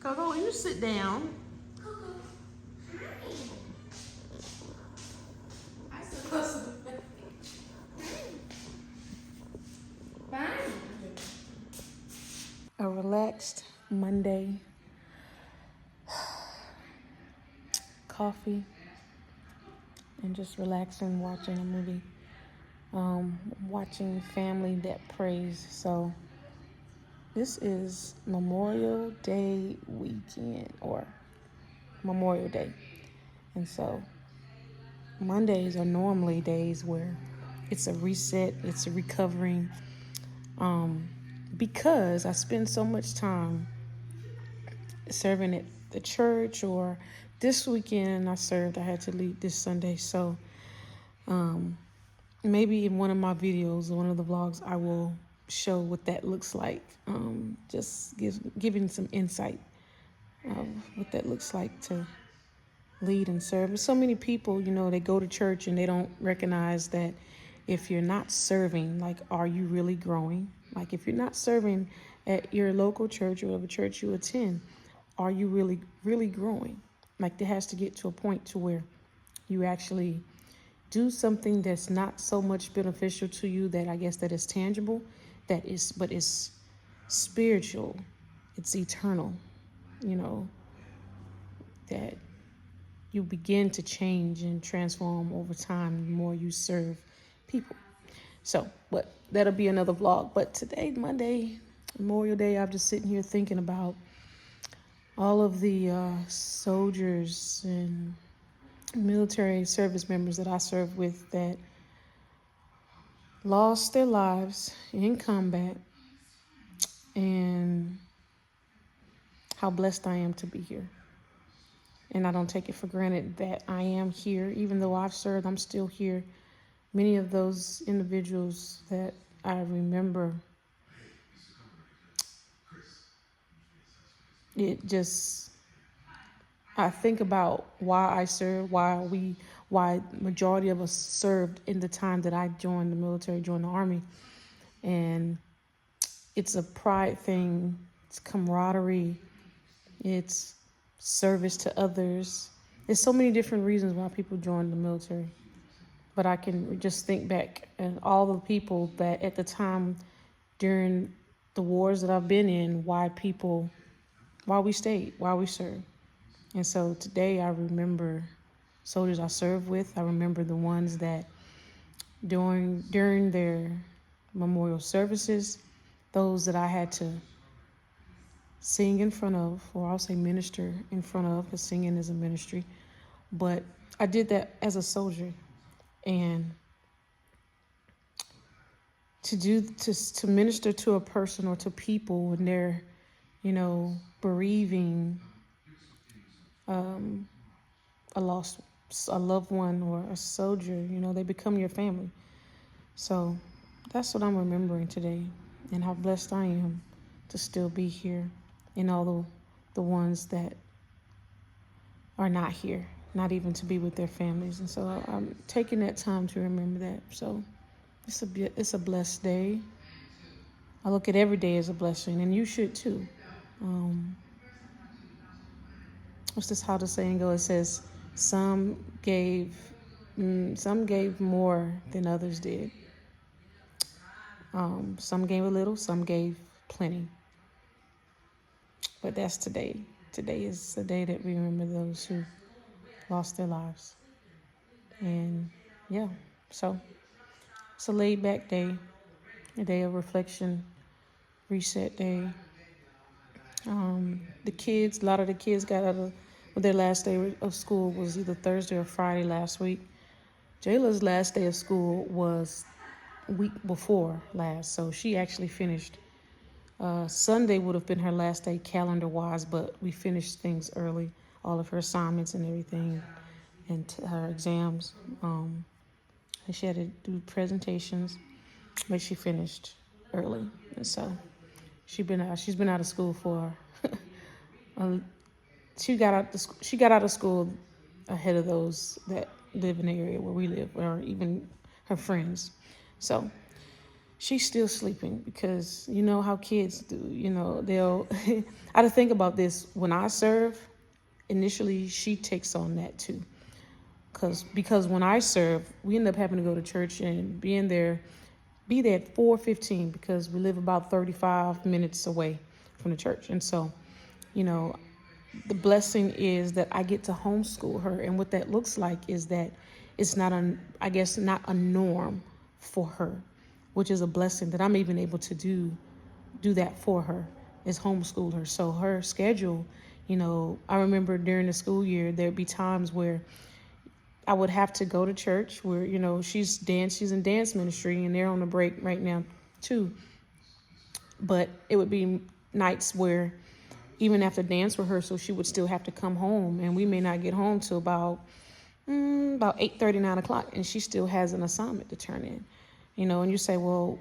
Coco, you sit down. A relaxed Monday, coffee, and just relaxing, watching a movie. Watching family that prays. So this is Memorial Day weekend, or Memorial Day. And so Mondays are normally days where it's a reset, it's a recovering, because I spend so much time serving at the church, or this weekend I had to leave this Sunday. So maybe in one of my videos, one of the vlogs, I will show what that looks like. Just giving some insight of what that looks like to lead and serve. And so many people, they go to church and they don't recognize that if you're not serving, like, are you really growing? Like, if you're not serving at your local church or whatever church you attend, are you really, really growing? Like, there has to get to a point to where you actually do something that's not so much beneficial to you, that I guess that is tangible, but it's spiritual, it's eternal, that you begin to change and transform over time the more you serve people. So, but that'll be another vlog. But today, Monday, Memorial Day, I'm just sitting here thinking about all of the soldiers and military service members that I serve with that lost their lives in combat, and how blessed I am to be here. And I don't take it for granted that I am here. Even though I've served, I'm still here. Many of those individuals that I remember, I think about why I served, why majority of us served in the time that I joined the military, joined the Army. And it's a pride thing, it's camaraderie, it's service to others. There's so many different reasons why people join the military. But I can just think back and all the people that at the time during the wars that I've been in, why we stayed, why we served. And so today I remember soldiers I served with. I remember the ones that during their memorial services, those that I had to sing in front of, or I'll say minister in front of, because singing is a ministry. But I did that as a soldier. And to minister to a person or to people when they're, bereaving a loved one or a soldier, they become your family. So that's what I'm remembering today, and how blessed I am to still be here, and all the ones that are not here, not even to be with their families. And so I'm taking that time to remember that. So it's a blessed day. I look at every day as a blessing, and you should too. What's this? How the saying go? It says, some gave more than others did. Some gave a little, some gave plenty. But that's today. Today is the day that we remember those who lost their lives. And yeah, so it's a laid back day, a day of reflection, reset day. The kids, a lot of the kids got out of their last day of school was either Thursday or Friday last week. Jayla's last day of school was week before last, so she actually finished. Sunday would have been her last day calendar-wise, but we finished things early, all of her assignments and everything, and her exams. And she had to do presentations, but she finished early, and so she's been out of school for. She got out of school ahead of those that live in the area where we live, or even her friends. So she's still sleeping because you know how kids do. You know, they'll. I had to think about this when I serve. Initially, she takes on that too, because when I serve, we end up having to go to church and be there at 4:15 because we live about 35 minutes away from the church, and so, you know, the blessing is that I get to homeschool her, and what that looks like is that it's not not a norm for her, which is a blessing that I'm even able to do that for her, is homeschool her. So her schedule, I remember during the school year there'd be times where I would have to go to church where, she's in dance ministry and they're on a break right now too. But it would be nights where even after dance rehearsal, she would still have to come home, and we may not get home till about 8:30, 9 o'clock, and she still has an assignment to turn in. And you say, well,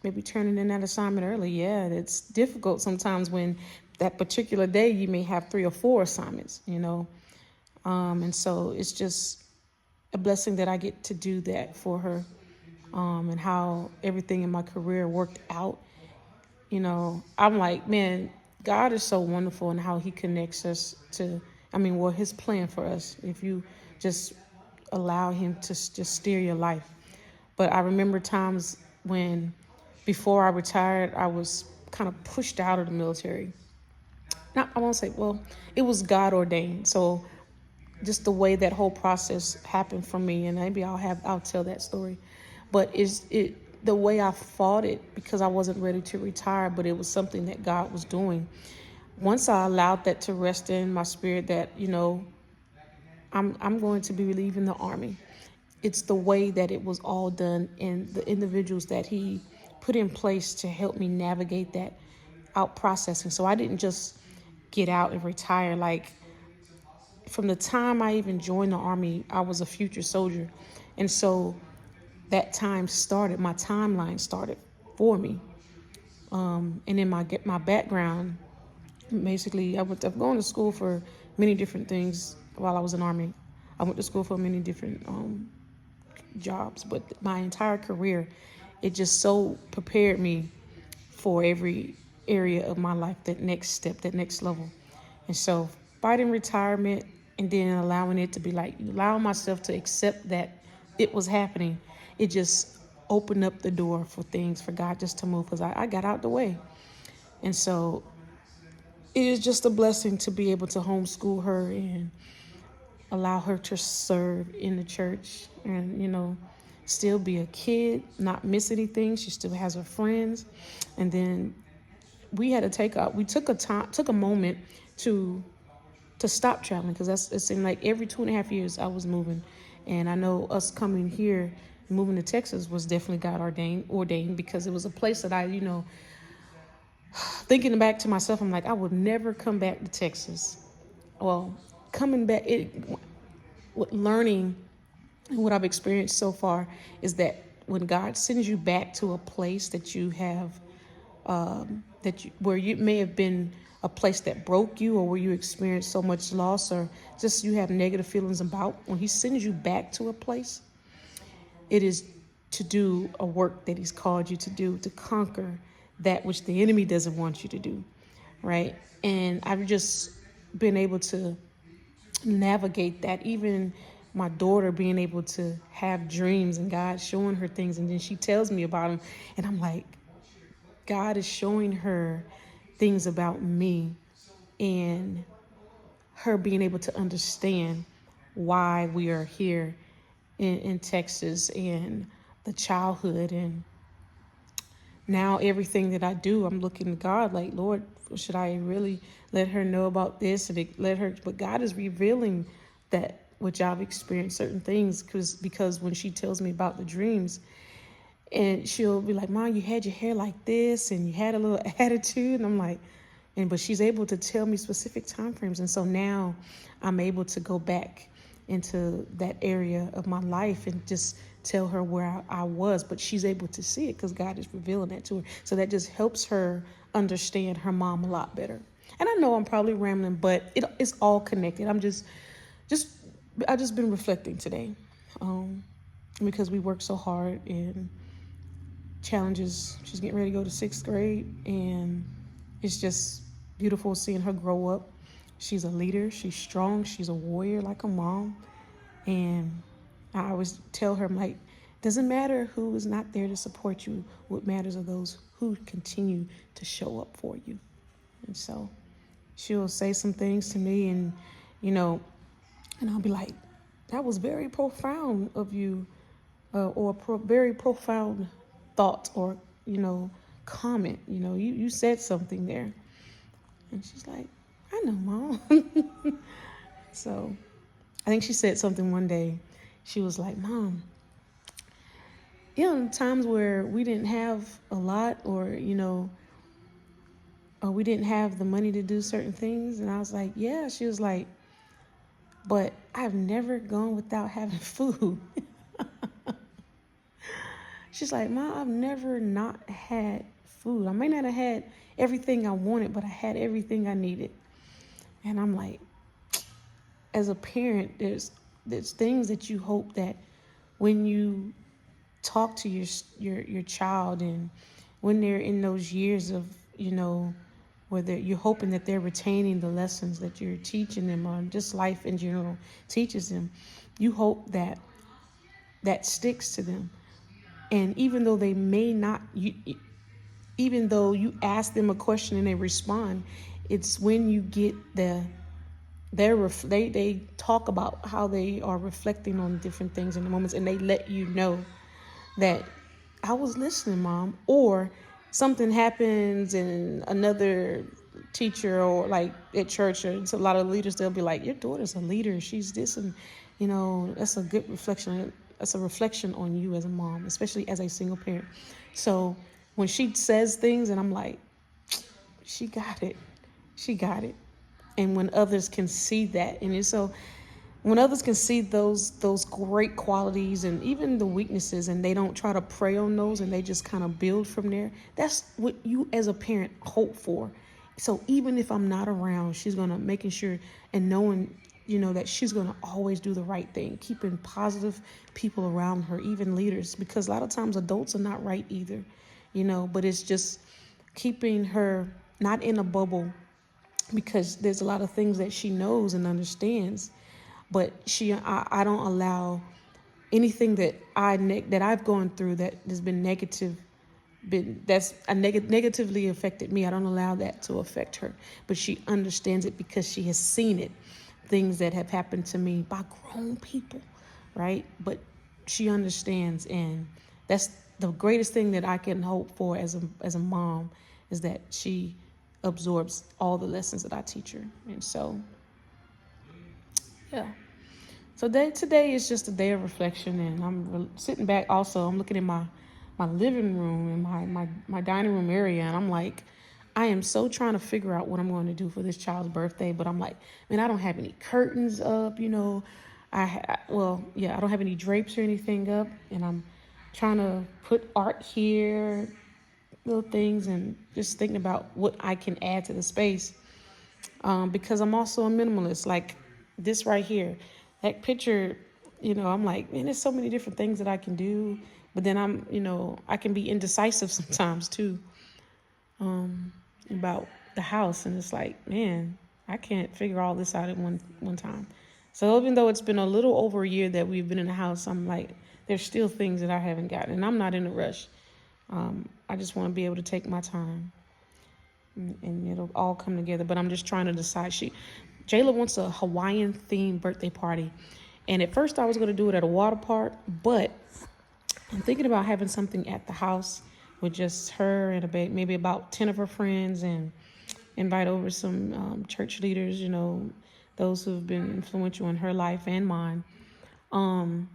maybe turning in that assignment early. Yeah, it's difficult sometimes when that particular day you may have 3 or 4 assignments, and so it's just a blessing that I get to do that for her, and how everything in my career worked out. I'm like, man, God is so wonderful in how he connects us to, his plan for us, if you just allow him to just steer your life. But I remember times when, before I retired, I was kind of pushed out of the military. I won't say, well, it was God ordained. So just the way that whole process happened for me, and maybe I'll tell that story. But the way I fought it, because I wasn't ready to retire, but it was something that God was doing. Once I allowed that to rest in my spirit, that I'm going to be leaving the Army. It's the way that it was all done, and the individuals that he put in place to help me navigate that out processing. So I didn't just get out and retire. Like, from the time I even joined the Army, I was a future soldier. And so that my timeline started for me. And in my background, basically, I've gone to school for many different things while I was in the Army. I went to school for many different jobs, but my entire career, it just so prepared me for every area of my life, that next step, that next level. And so fighting retirement, and then allowing it to be like, allowing myself to accept that it was happening, it just opened up the door for things, for God just to move, because I got out the way. And so it is just a blessing to be able to homeschool her and allow her to serve in the church, and, still be a kid, not miss anything. She still has her friends. And then we took a moment to stop traveling, because it seemed like every 2.5 years I was moving. And I know us coming here, moving to Texas, was definitely God ordained, because it was a place that I, thinking back to myself, I'm like, I would never come back to Texas. Well, coming back, learning what I've experienced so far is that when God sends you back to a place that you have, where you may have been a place that broke you, or where you experienced so much loss, or just you have negative feelings about, when he sends you back to a place, it is to do a work that he's called you to do, to conquer that which the enemy doesn't want you to do, right? And I've just been able to navigate that. Even my daughter being able to have dreams, and God showing her things, and then she tells me about them, and I'm like, God is showing her things about me and her being able to understand why we are here in Texas, and the childhood. And now everything that I do, I'm looking to God like, Lord, should I really let her know about this? And let her, but God is revealing that which I've experienced certain things, because when she tells me about the dreams, and she'll be like, Mom, you had your hair like this and you had a little attitude. And I'm like, but she's able to tell me specific time frames. And so now I'm able to go back into that area of my life and just tell her where I was, but she's able to see it because God is revealing that to her. So that just helps her understand her mom a lot better. And I know I'm probably rambling, but it's all connected. I just been reflecting today, because we work so hard and challenges. She's getting ready to go to 6th grade, and it's just beautiful seeing her grow up. She's a leader. She's strong. She's a warrior like a mom. And I always tell her, I'm like, doesn't matter who is not there to support you. What matters are those who continue to show up for you. And so she'll say some things to me, and, and I'll be like, that was very profound of you, or very profound thought, or, comment. You said something there. And she's like, I know, Mom. So I think she said something one day. She was like, Mom, times where we didn't have a lot, or we didn't have the money to do certain things. And I was like, yeah. She was like, but I've never gone without having food. She's like, Mom, I've never not had food. I may not have had everything I wanted, but I had everything I needed. And I'm like, as a parent, there's things that you hope that when you talk to your child, and when they're in those years of, where you're hoping that they're retaining the lessons that you're teaching them, or just life in general teaches them, you hope that sticks to them. And even though they may not, even though you ask them a question and they respond, it's when you get they talk about how they are reflecting on different things in the moments, and they let you know that I was listening, Mom. Or something happens and another teacher, or like at church, or it's a lot of leaders, they'll be like, your daughter's a leader, she's this. And that's a good reflection. That's a reflection on you as a mom, especially as a single parent. So when she says things, and I'm like, she got it. And when others can see that, and so when others can see those great qualities and even the weaknesses, and they don't try to prey on those, and they just kind of build from there, that's what you as a parent hope for. So even if I'm not around, she's gonna making sure and knowing, that she's gonna always do the right thing, keeping positive people around her, even leaders, because a lot of times adults are not right either, but it's just keeping her not in a bubble, because there's a lot of things that she knows and understands, but I don't allow anything that I've gone through that has been negative, negatively affected me. I don't allow that to affect her, but she understands it because she has seen it, things that have happened to me by grown people, right? But she understands, and that's the greatest thing that I can hope for as a mom, is that she absorbs all the lessons that I teach her. And so, yeah. So today is just a day of reflection, and I'm sitting back. Also, I'm looking at my living room and my dining room area, and I'm like, I am so trying to figure out what I'm going to do for this child's birthday. But I'm like, man, I don't have any curtains up, I don't have any drapes or anything up, and I'm trying to put art here, little things, and just thinking about what I can add to the space. Because I'm also a minimalist, like this right here, that picture, I'm like, man, there's so many different things that I can do, but then I can be indecisive sometimes too, about the house. And it's like, man, I can't figure all this out at one time. So even though it's been a little over a year that we've been in the house, I'm like, there's still things that I haven't gotten, and I'm not in a rush. I just want to be able to take my time. and it'll all come together. But I'm just trying to decide. Jayla wants a Hawaiian themed birthday party, and at first I was going to do it at a water park, but I'm thinking about having something at the house with just her and maybe about 10 of her friends, and invite over some church leaders, those who've been influential in her life and mine. And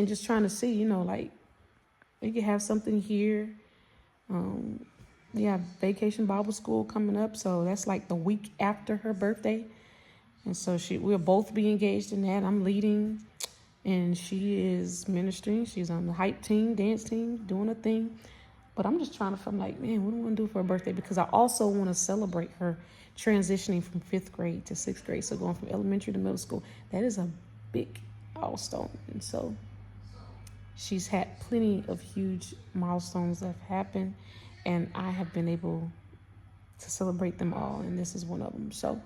just trying to see, like we could have something here. We have Vacation Bible School coming up, so that's like the week after her birthday. And so we'll both be engaged in that. I'm leading, and she is ministering. She's on the hype team, dance team, doing a thing. But I'm just trying to, I'm like, man, what do I want to do for her birthday? Because I also want to celebrate her transitioning from 5th grade to 6th grade. So going from elementary to middle school, that is a big milestone. And so she's had plenty of huge milestones that have happened, and I have been able to celebrate them all. And this is one of them. So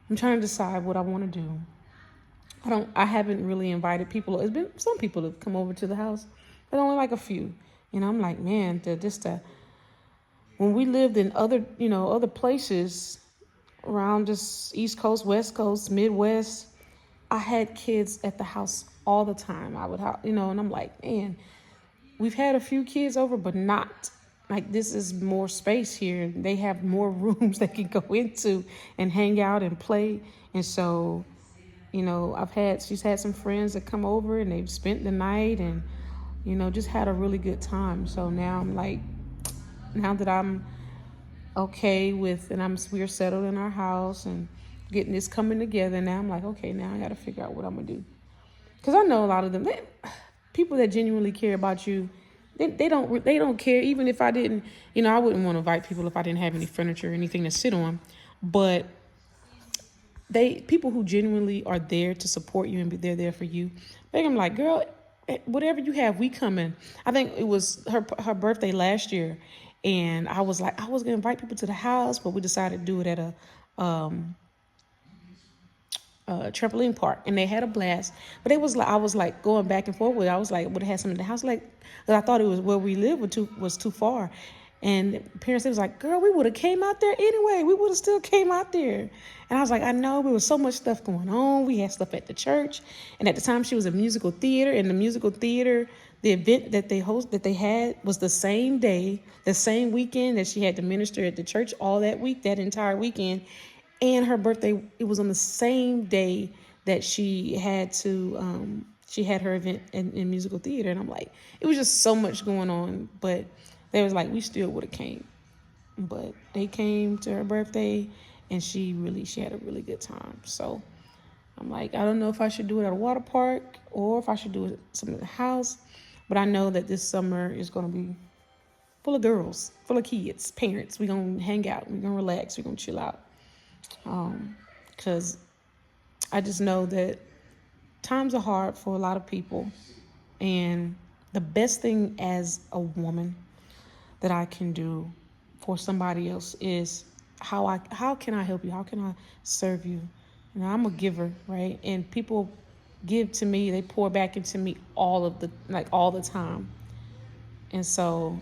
I'm trying to decide what I want to do. I haven't really invited people. It's been some people that have come over to the house, but only like a few. And I'm like, man, when we lived in other places around this East Coast, West Coast, Midwest, I had kids at the house all the time. I would have, and I'm like, man, we've had a few kids over, but not like this is more space here. They have more rooms they can go into and hang out and play. And so, she's had some friends that come over and they've spent the night and, just had a really good time. So now I'm like, now that I'm okay with, and we're settled in our house and getting this coming together, now I'm like, okay, now I got to figure out what I'm going to do. Because I know a lot of them, people that genuinely care about you, they don't care. Even if I didn't, I wouldn't want to invite people if I didn't have any furniture or anything to sit on. But people who genuinely are there to support you and they're there for you, I'm like, girl, whatever you have, we coming. I think it was her birthday last year, and I was like, I was gonna invite people to the house, but we decided to do it at a trampoline park, and they had a blast. But it was like I was like going back and forth with it. I was like, would have had something in the house, like, cause I thought it was where we live was too far. And parents, it was like, girl, we would have came out there anyway. We would have still came out there. And I was like, I know, there was so much stuff going on. We had stuff at the church. And at the time she was in musical theater, and the musical theater, the event that they had was the same day, the same weekend that she had to minister at the church all that week, that entire weekend. And her birthday, it was on the same day that she had her event in musical theater. And I'm like, it was just so much going on. But they was like, we still would have came. But they came to her birthday, and she had a really good time. So I'm like, I don't know if I should do it at a water park or if I should do it something at the house. But I know that this summer is going to be full of girls, full of kids, parents. We're going to hang out. We're going to relax. We're going to chill out. Because I just know that times are hard for a lot of people. And the best thing as a woman that I can do for somebody else is how can I help you? How can I serve you? I'm a giver, right? And people give to me, they pour back into me all the time. And so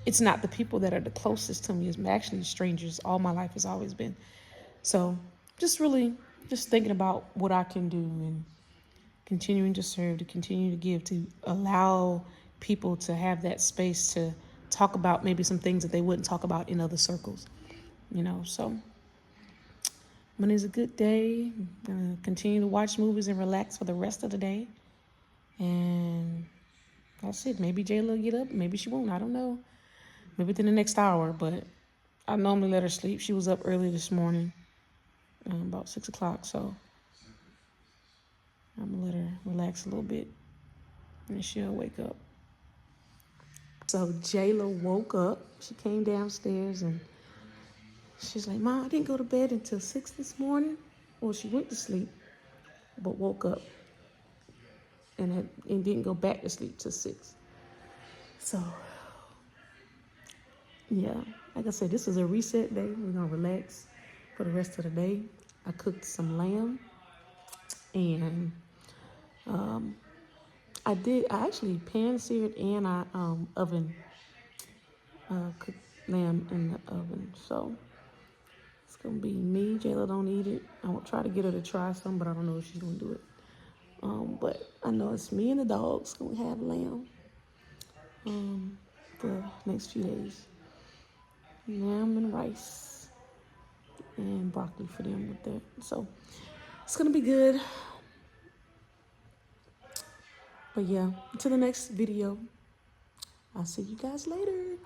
it's not the people that are the closest to me, it's actually strangers. All my life has always been. So just thinking about what I can do and continuing to serve, to continue to give, to allow people to have that space to talk about maybe some things that they wouldn't talk about in other circles, so Monday's a good day. I'm gonna continue to watch movies and relax for the rest of the day, and that's it. Maybe Jayla will get up, maybe she won't, I don't know, maybe within the next hour, but I normally let her sleep. She was up early this morning, about 6 o'clock, so I'm gonna let her relax a little bit and she'll wake up. So Jayla woke up. She came downstairs and she's like, Mom, I didn't go to bed until 6 this morning. Well, she went to sleep, but woke up and didn't go back to sleep till 6. So, yeah, like I said, this is a reset day. We're going to relax for the rest of the day. I cooked some lamb, and I actually pan-seared and I oven cooked lamb in the oven. So it's gonna be me. Jayla don't eat it. I will try to get her to try some, but I don't know if she's gonna do it. But I know it's me and the dogs gonna have lamb for the next few days. Lamb and rice and broccoli for them with that. So it's gonna be good. But yeah, until the next video, I'll see you guys later.